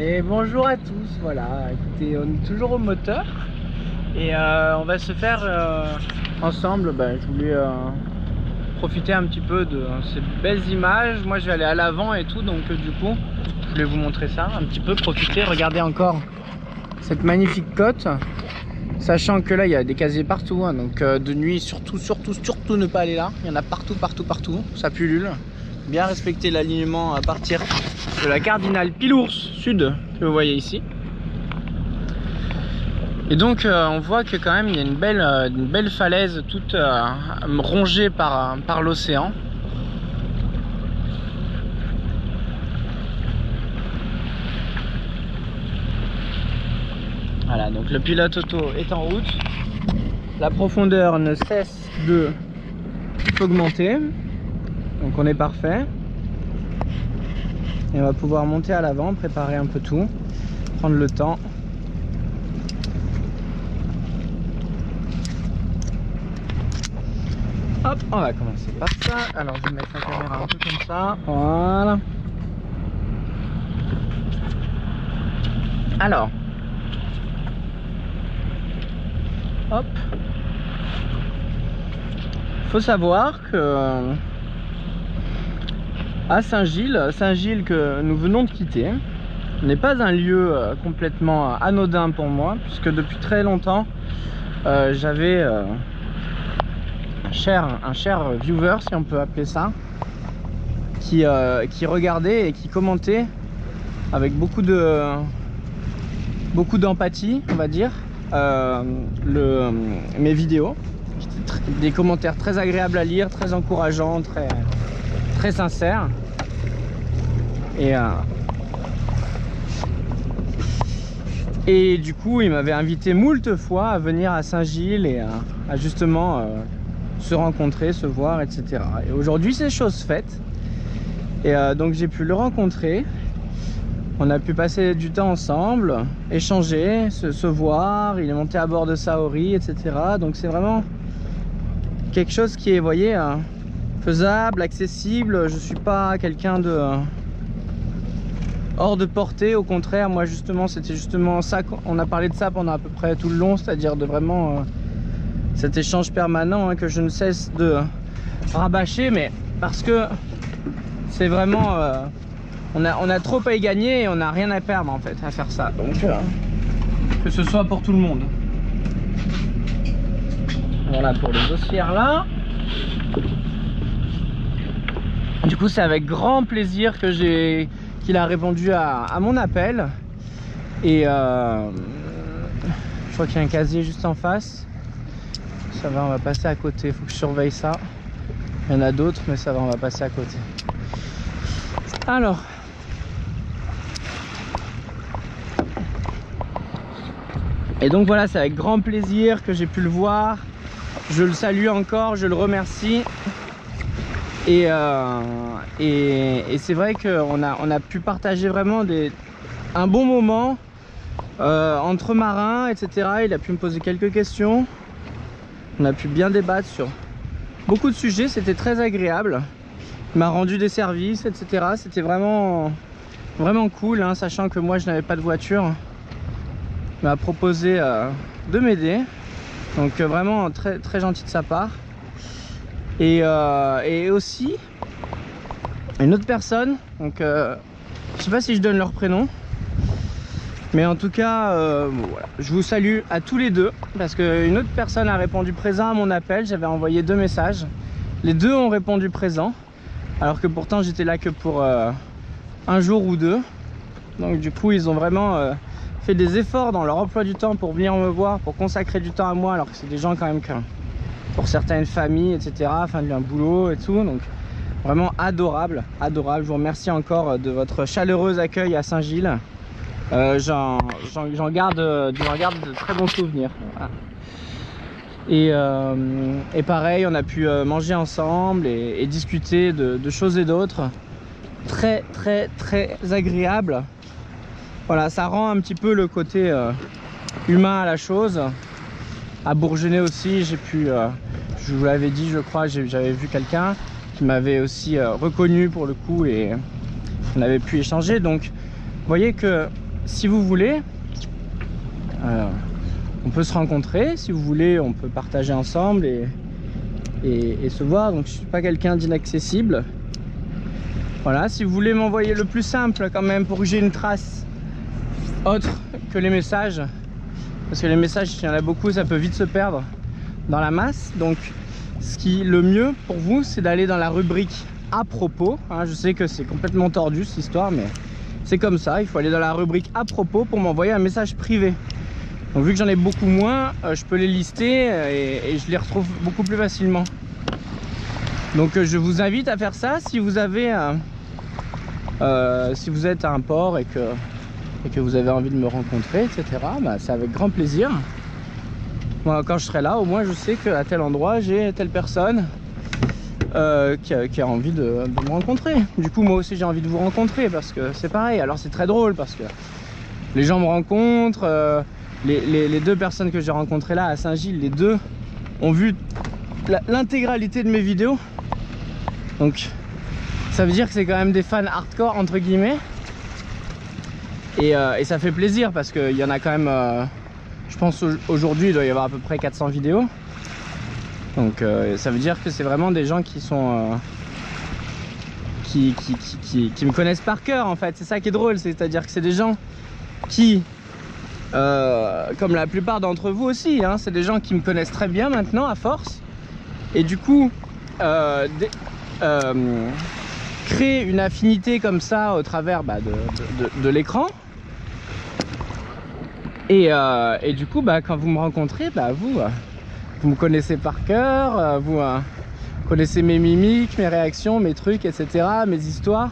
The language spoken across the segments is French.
Et bonjour à tous, voilà, écoutez, on est toujours au moteur et on va se faire ensemble, je voulais profiter un petit peu de ces belles images. Moi je vais aller à l'avant et tout, donc du coup je voulais vous montrer ça, un petit peu profiter, regardez encore cette magnifique côte, sachant que là il y a des casiers partout, hein, donc de nuit surtout ne pas aller là, il y en a partout, ça pullule. Bien respecter l'alignement à partir de la cardinale Pilours Sud que vous voyez ici. Et donc on voit que quand même il y a une belle falaise toute rongée par l'océan. Voilà, donc le pilote auto est en route. La profondeur ne cesse d'augmenter. Donc on est parfait. Et on va pouvoir monter à l'avant, préparer un peu tout, prendre le temps. Hop, on va commencer par ça. Alors je vais mettre la caméra un peu comme ça. Voilà. Alors. Hop. Faut savoir que à Saint-Gilles que nous venons de quitter n'est pas un lieu complètement anodin pour moi, puisque depuis très longtemps j'avais un cher viewer, si on peut appeler ça, qui regardait et qui commentait avec beaucoup d'empathie, on va dire, mes vidéos. Des commentaires très agréables à lire, très encourageants, très sincères. Et du coup il m'avait invité moult fois à venir à Saint-Gilles et à justement se rencontrer, se voir, etc. Et aujourd'hui c'est chose faite. Et donc j'ai pu le rencontrer. On a pu passer du temps ensemble, échanger, se voir. Il est monté à bord de Saori, etc. Donc c'est vraiment quelque chose qui est, vous voyez, faisable, accessible. Je suis pas quelqu'un de hors de portée, au contraire. Moi justement c'était justement ça, on a parlé de ça pendant à peu près tout le long, c'est-à-dire de vraiment cet échange permanent, hein, que je ne cesse de rabâcher, mais parce que c'est vraiment on a trop à y gagner et on n'a rien à perdre en fait à faire ça, donc que ce soit pour tout le monde. Voilà pour les dossières là. Du coup c'est avec grand plaisir que qu'il a répondu à mon appel. Et je crois qu'il y a un casier juste en face. Ça va, on va passer à côté, il faut que je surveille ça. Il y en a d'autres mais ça va, on va passer à côté. Alors et donc voilà, c'est avec grand plaisir que j'ai pu le voir. Je le salue encore, je le remercie. Et c'est vrai qu'on a pu partager vraiment un bon moment entre marins, etc. Il a pu me poser quelques questions. On a pu bien débattre sur beaucoup de sujets, c'était très agréable. Il m'a rendu des services, etc. C'était vraiment cool, hein, sachant que moi je n'avais pas de voiture. Il m'a proposé de m'aider. Donc vraiment très gentil de sa part. Et aussi une autre personne, donc je sais pas si je donne leur prénom, mais en tout cas bon, voilà. Je vous salue à tous les deux, parce qu'une autre personne a répondu présent à mon appel. J'avais envoyé 2 messages, les deux ont répondu présent, alors que pourtant j'étais là que pour un jour ou 2. Donc du coup ils ont vraiment fait des efforts dans leur emploi du temps pour venir me voir, pour consacrer du temps à moi, alors que c'est des gens quand même que pour certaines familles, etc., enfin un boulot et tout. Donc vraiment adorable. Je vous remercie encore de votre chaleureux accueil à Saint-Gilles. J'en garde de très bons souvenirs. Voilà. Et pareil, on a pu manger ensemble et discuter de choses et d'autres. Très agréable. Voilà, ça rend un petit peu le côté humain à la chose. À Bourgenay aussi, j'ai pu, je vous l'avais dit, je crois, j'avais vu quelqu'un qui m'avait aussi reconnu pour le coup, et on avait pu échanger. Donc vous voyez que si vous voulez, on peut se rencontrer. Si vous voulez, on peut partager ensemble et se voir. Donc je suis pas quelqu'un d'inaccessible. Voilà, si vous voulez m'envoyer le plus simple quand même pour que j'ai une trace autre que les messages, parce que les messages, il y en a beaucoup, ça peut vite se perdre dans la masse. Donc le mieux pour vous, c'est d'aller dans la rubrique à propos, hein. Je sais que c'est complètement tordu cette histoire, mais c'est comme ça. Il faut aller dans la rubrique à propos pour m'envoyer un message privé. Donc vu que j'en ai beaucoup moins, je peux les lister et je les retrouve beaucoup plus facilement. Donc je vous invite à faire ça si vous avez si vous êtes à un port et que vous avez envie de me rencontrer, etc. Bah, c'est avec grand plaisir. Moi, quand je serai là, au moins je sais qu'à tel endroit j'ai telle personne qui a envie de me rencontrer. Du coup moi aussi j'ai envie de vous rencontrer parce que c'est pareil. Alors c'est très drôle parce que les gens me rencontrent. Les deux personnes que j'ai rencontrées là à Saint-Gilles, les deux ont vu l'intégralité de mes vidéos. Donc ça veut dire que c'est quand même des fans hardcore entre guillemets. Et ça fait plaisir parce qu'il y en a quand même, je pense aujourd'hui il doit y avoir à peu près 400 vidéos. Donc ça veut dire que c'est vraiment des gens qui sont qui me connaissent par cœur en fait. C'est ça qui est drôle, c'est-à-dire que c'est des gens qui comme la plupart d'entre vous aussi, hein, c'est des gens qui me connaissent très bien maintenant à force. Et du coup créer une affinité comme ça au travers de l'écran. Et du coup quand vous me rencontrez, vous me connaissez par cœur, vous connaissez mes mimiques, mes réactions, mes trucs, etc., mes histoires.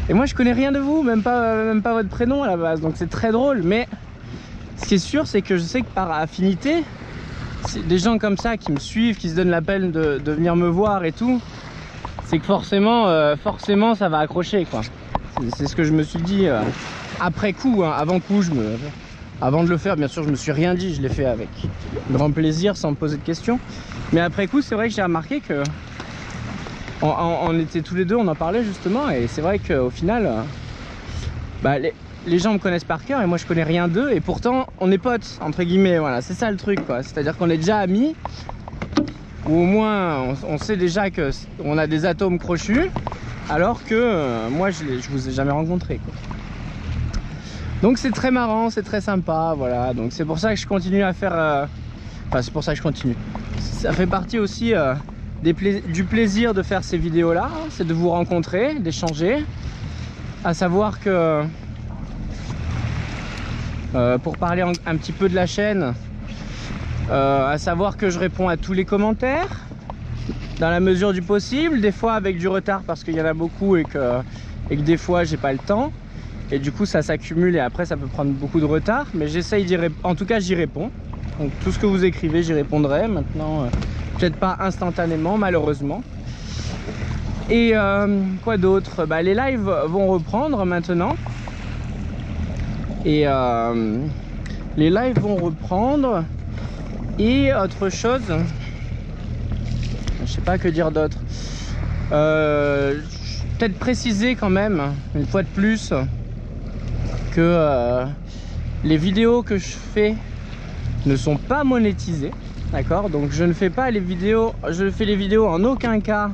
Et moi je connais rien de vous, même pas votre prénom à la base, donc c'est très drôle. Mais ce qui est sûr, c'est que je sais que par affinité, des gens comme ça qui me suivent, qui se donnent la peine de venir me voir et tout, c'est que forcément ça va accrocher quoi. C'est ce que je me suis dit après coup, hein. Avant de le faire, bien sûr je me suis rien dit, je l'ai fait avec grand plaisir sans me poser de questions. Mais après coup c'est vrai que j'ai remarqué que on était tous les deux, on en parlait justement, et c'est vrai qu'au final les gens me connaissent par cœur et moi je connais rien d'eux, et pourtant on est potes entre guillemets. Voilà, c'est ça le truc quoi, c'est à dire qu'on est déjà amis, ou au moins on sait déjà que on a des atomes crochus, alors que moi je vous ai jamais rencontré quoi. Donc c'est très marrant, c'est très sympa, voilà. Donc c'est pour ça que je continue à faire c'est pour ça que je continue, ça fait partie aussi du plaisir de faire ces vidéos là, hein, c'est de vous rencontrer, d'échanger. À savoir que pour parler un petit peu de la chaîne, à savoir que je réponds à tous les commentaires dans la mesure du possible, des fois avec du retard parce qu'il y en a beaucoup et que des fois j'ai pas le temps, et du coup ça s'accumule et après ça peut prendre beaucoup de retard, mais j'essaye d'y répondre. En tout cas j'y réponds, donc tout ce que vous écrivez j'y répondrai. Maintenant peut-être pas instantanément malheureusement. Et quoi d'autre, les lives vont reprendre maintenant. Et les lives vont reprendre. Et autre chose, je sais pas que dire d'autre. Peut-être préciser quand même une fois de plus que les vidéos que je fais ne sont pas monétisées, d'accord? Donc je ne fais pas les vidéos, je fais les vidéos en aucun cas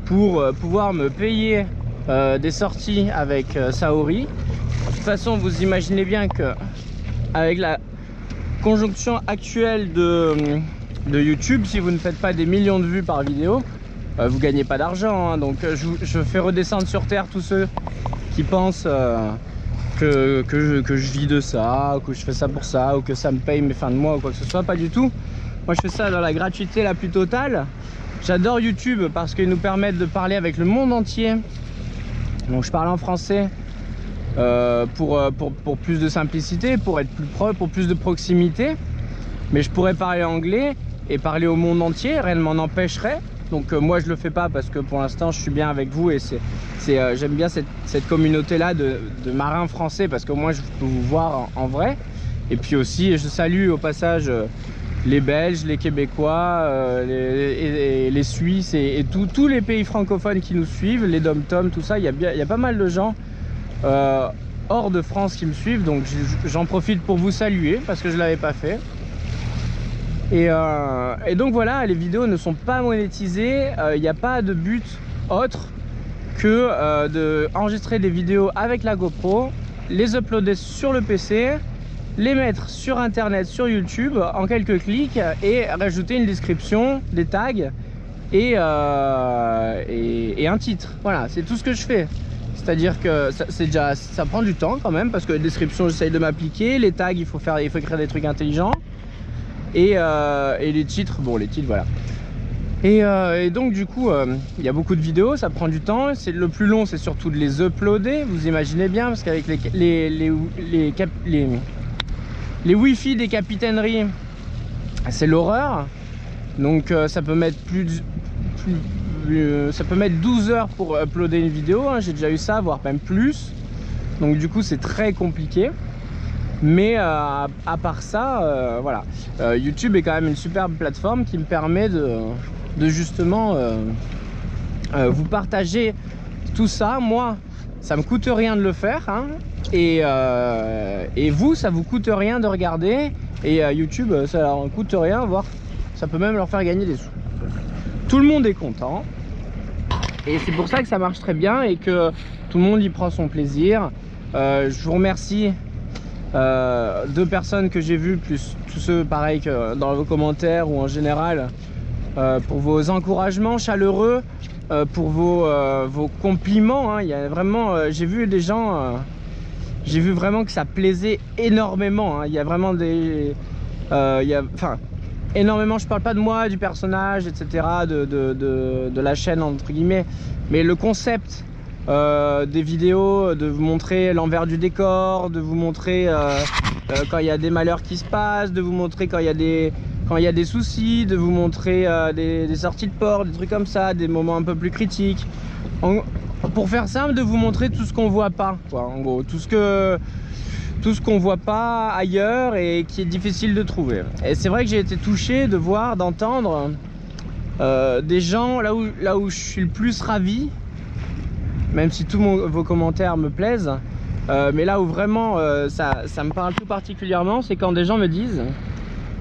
pour pouvoir me payer des sorties avec Saori. De toute façon vous imaginez bien que avec la conjonction actuelle de YouTube, si vous ne faites pas des millions de vues par vidéo, vous gagnez pas d'argent, hein. Donc je fais redescendre sur terre tous ceux qui pensent que je vis de ça, ou que je fais ça pour ça, ou que ça me paye mes fins de mois ou quoi que ce soit. Pas du tout. Moi je fais ça dans la gratuité la plus totale. J'adore YouTube parce qu'ils nous permettent de parler avec le monde entier. Donc je parle en français pour plus de simplicité, pour être plus proche, pour plus de proximité. Mais je pourrais parler anglais et parler au monde entier, rien ne m'en empêcherait. Donc moi je le fais pas parce que pour l'instant je suis bien avec vous, et j'aime bien cette communauté là de marins français, parce que moi je peux vous voir en vrai. Et puis aussi je salue au passage les Belges, les Québécois, les Suisses et tous les pays francophones qui nous suivent, les dom-tom, tout ça. Il y a pas mal de gens hors de France qui me suivent, donc j'en profite pour vous saluer parce que je ne l'avais pas fait. Et donc voilà, les vidéos ne sont pas monétisées, il n'y a pas de but autre que d'enregistrer des vidéos avec la GoPro, les uploader sur le PC, les mettre sur internet, sur YouTube en quelques clics et rajouter une description, des tags et un titre. Voilà, c'est tout ce que je fais. C'est-à-dire que ça prend du temps quand même parce que les descriptions, j'essaye de m'appliquer, les tags, il faut écrire des trucs intelligents et les titres, bon les titres voilà. Et donc du coup, il y a beaucoup de vidéos, ça prend du temps. Le plus long, c'est surtout de les uploader. Vous imaginez bien, parce qu'avec les wifi des capitaineries, c'est l'horreur. Donc ça peut mettre ça peut mettre 12 heures pour uploader une vidéo, hein. J'ai déjà eu ça, voire même plus. Donc du coup, c'est très compliqué. Mais à part ça, voilà. YouTube est quand même une superbe plateforme qui me permet de justement vous partager tout ça. Moi, ça me coûte rien de le faire, hein. Et vous, ça vous coûte rien de regarder. Et YouTube, ça leur coûte rien, voire ça peut même leur faire gagner des sous. Tout le monde est content. Et c'est pour ça que ça marche très bien et que tout le monde y prend son plaisir. Je vous remercie, 2 personnes que j'ai vues, plus tous ceux pareil que dans vos commentaires ou en général, pour vos encouragements chaleureux, pour vos compliments, hein. Il y a vraiment, j'ai vu des gens, j'ai vu vraiment que ça plaisait énormément, hein. Il y a vraiment des, enfin énormément, je parle pas de moi, du personnage, etc., de la chaîne entre guillemets, mais le concept des vidéos, de vous montrer l'envers du décor, de vous montrer quand il y a des malheurs qui se passent, de vous montrer quand il y a des soucis, de vous montrer des sorties de port, des trucs comme ça, des moments un peu plus critiques. Pour faire simple, de vous montrer tout ce qu'on voit pas, quoi, en gros, tout ce qu'on voit pas ailleurs et qui est difficile de trouver. Et c'est vrai que j'ai été touché de voir, d'entendre des gens là où je suis le plus ravi, même si tous vos commentaires me plaisent, mais là où vraiment ça me parle tout particulièrement, c'est quand des gens me disent: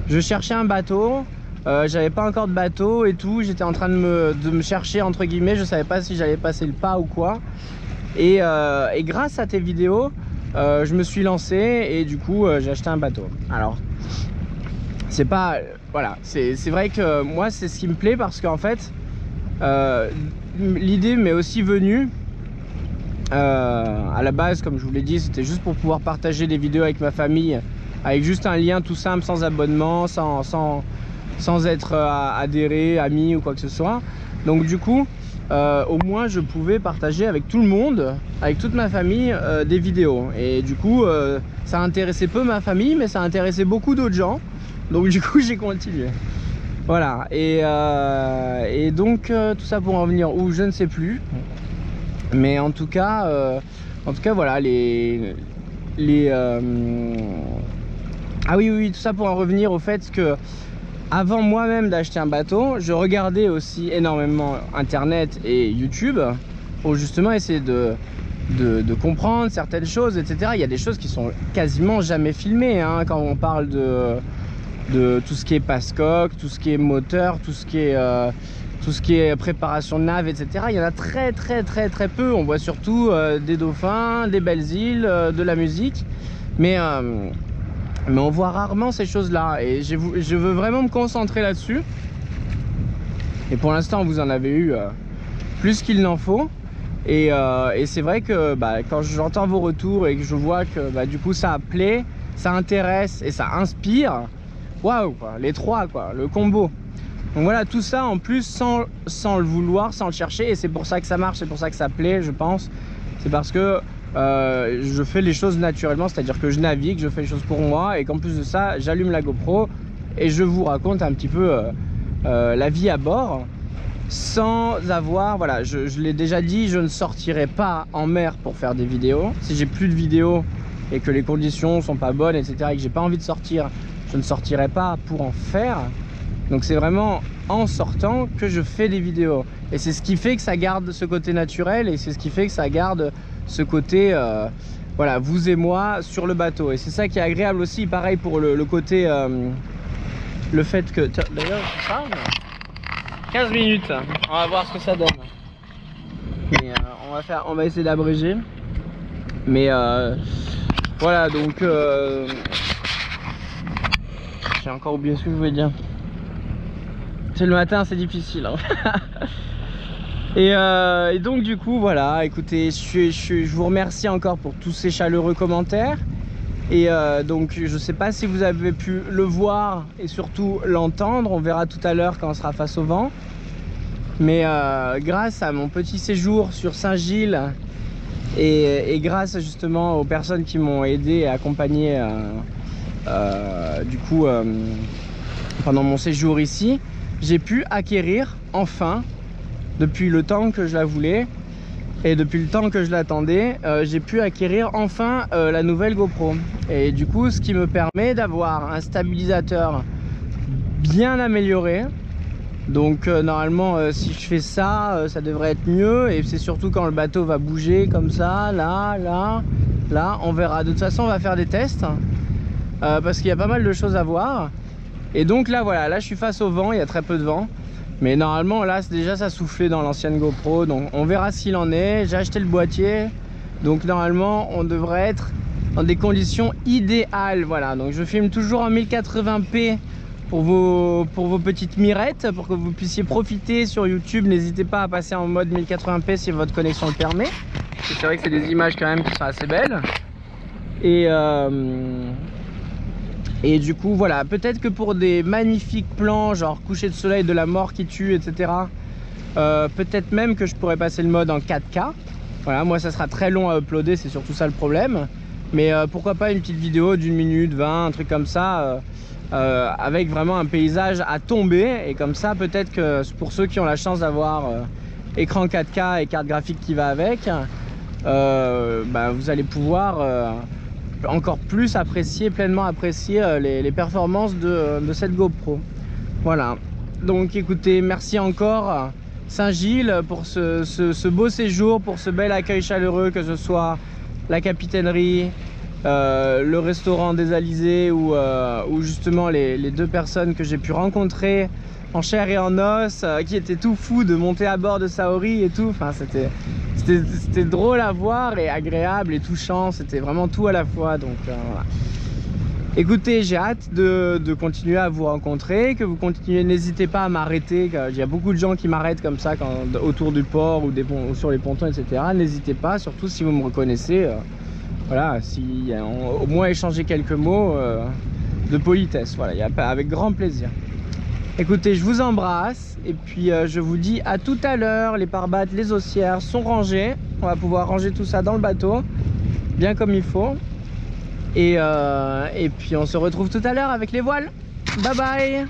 je cherchais un bateau, j'avais pas encore de bateau et tout, j'étais en train de me chercher entre guillemets, je savais pas si j'allais passer le pas ou quoi, et grâce à tes vidéos, je me suis lancé et du coup j'ai acheté un bateau. Alors c'est pas, voilà, c'est vrai que moi c'est ce qui me plaît parce qu'en fait l'idée m'est aussi venue à la base, comme je vous l'ai dit, c'était juste pour pouvoir partager des vidéos avec ma famille, avec juste un lien tout simple, sans abonnement, sans être adhéré, ami ou quoi que ce soit. Donc du coup au moins je pouvais partager avec tout le monde, avec toute ma famille, des vidéos. Et du coup ça intéressait peu ma famille, mais ça intéressait beaucoup d'autres gens. Donc du coup j'ai continué. Voilà. Et donc tout ça pour en venir où, je ne sais plus. Mais en tout cas voilà, ah oui, tout ça pour en revenir au fait que avant moi-même d'acheter un bateau, je regardais aussi énormément internet et YouTube pour justement essayer de comprendre certaines choses, etc. Il y a des choses qui sont quasiment jamais filmées, hein, quand on parle de tout ce qui est passe-coque, tout ce qui est moteur, tout ce qui est préparation de nave, etc. Il y en a très peu. On voit surtout des dauphins, des belles îles, de la musique, mais on voit rarement ces choses là, et je veux vraiment me concentrer là dessus. Et pour l'instant vous en avez eu plus qu'il n'en faut, et c'est vrai que quand j'entends vos retours et que je vois que du coup ça plaît, ça intéresse et ça inspire, waouh, les trois, quoi, le combo. Donc voilà, tout ça en plus sans le vouloir, sans le chercher, et c'est pour ça que ça marche, c'est pour ça que ça plaît, je pense. C'est parce que je fais les choses naturellement, c'est-à-dire que je navigue, je fais les choses pour moi, et qu'en plus de ça, j'allume la GoPro et je vous raconte un petit peu la vie à bord, sans avoir, voilà, je l'ai déjà dit, je ne sortirai pas en mer pour faire des vidéos. Si j'ai plus de vidéos et que les conditions sont pas bonnes, etc., et que j'ai pas envie de sortir, je ne sortirai pas pour en faire. Donc c'est vraiment en sortant que je fais des vidéos, et c'est ce qui fait que ça garde ce côté naturel, et c'est ce qui fait que ça garde ce côté voilà, vous et moi sur le bateau. Et c'est ça qui est agréable aussi, pareil pour le côté, le fait que... D'ailleurs, c'est ça, 15 minutes, on va voir ce que ça donne. Mais on va essayer d'abréger. Mais voilà, donc... j'ai encore oublié ce que je voulais dire. C'est le matin, c'est difficile. Hein. Et donc du coup voilà, écoutez, je vous remercie encore pour tous ces chaleureux commentaires. Et donc je sais pas si vous avez pu le voir et surtout l'entendre, on verra tout à l'heure quand on sera face au vent. Mais grâce à mon petit séjour sur Saint-Gilles et grâce justement aux personnes qui m'ont aidé et accompagné du coup pendant mon séjour ici, j'ai pu acquérir enfin, depuis le temps que je la voulais et depuis le temps que je l'attendais, j'ai pu acquérir enfin la nouvelle GoPro. Et du coup, ce qui me permet d'avoir un stabilisateur bien amélioré. Donc normalement, si je fais ça, ça devrait être mieux. Et c'est surtout quand le bateau va bouger comme ça, là, on verra. De toute façon, on va faire des tests parce qu'il y a pas mal de choses à voir. Et donc là, voilà, là je suis face au vent, il y a très peu de vent. Mais normalement là déjà ça soufflait dans l'ancienne GoPro, donc on verra s'il en est. J'ai acheté le boîtier, donc normalement on devrait être dans des conditions idéales. Voilà, donc je filme toujours en 1080p pour vos petites mirettes, pour que vous puissiez profiter sur YouTube. N'hésitez pas à passer en mode 1080p si votre connexion le permet. C'est vrai que c'est des images quand même qui sont assez belles. Et du coup voilà, peut-être que pour des magnifiques plans genre coucher de soleil, de la mort qui tue, etc. Peut-être même que je pourrais passer le mode en 4K. Voilà, moi ça sera très long à uploader, c'est surtout ça le problème. Mais pourquoi pas une petite vidéo d'1 minute 20, un truc comme ça, avec vraiment un paysage à tomber. Et comme ça peut-être que pour ceux qui ont la chance d'avoir écran 4K et carte graphique qui va avec, bah, vous allez pouvoir... encore plus apprécier, pleinement apprécier les performances de cette GoPro. Voilà, donc écoutez, merci encore Saint-Gilles pour ce beau séjour, pour ce bel accueil chaleureux, que ce soit la capitainerie, le restaurant des Alizés ou justement les deux personnes que j'ai pu rencontrer en chair et en os, qui étaient tout fous de monter à bord de Saori et tout. Enfin, c'était drôle à voir et agréable et touchant, c'était vraiment tout à la fois. Donc voilà. Écoutez, j'ai hâte de continuer à vous rencontrer, que vous continuez, n'hésitez pas à m'arrêter. Il y a beaucoup de gens qui m'arrêtent comme ça autour du port ou sur les pontons, etc. N'hésitez pas, surtout si vous me reconnaissez. Voilà, au moins échanger quelques mots de politesse. Voilà, avec grand plaisir. Écoutez, je vous embrasse et puis je vous dis à tout à l'heure. Les pare-battes, les haussières sont rangées. On va pouvoir ranger tout ça dans le bateau, bien comme il faut. Et puis on se retrouve tout à l'heure avec les voiles. Bye bye.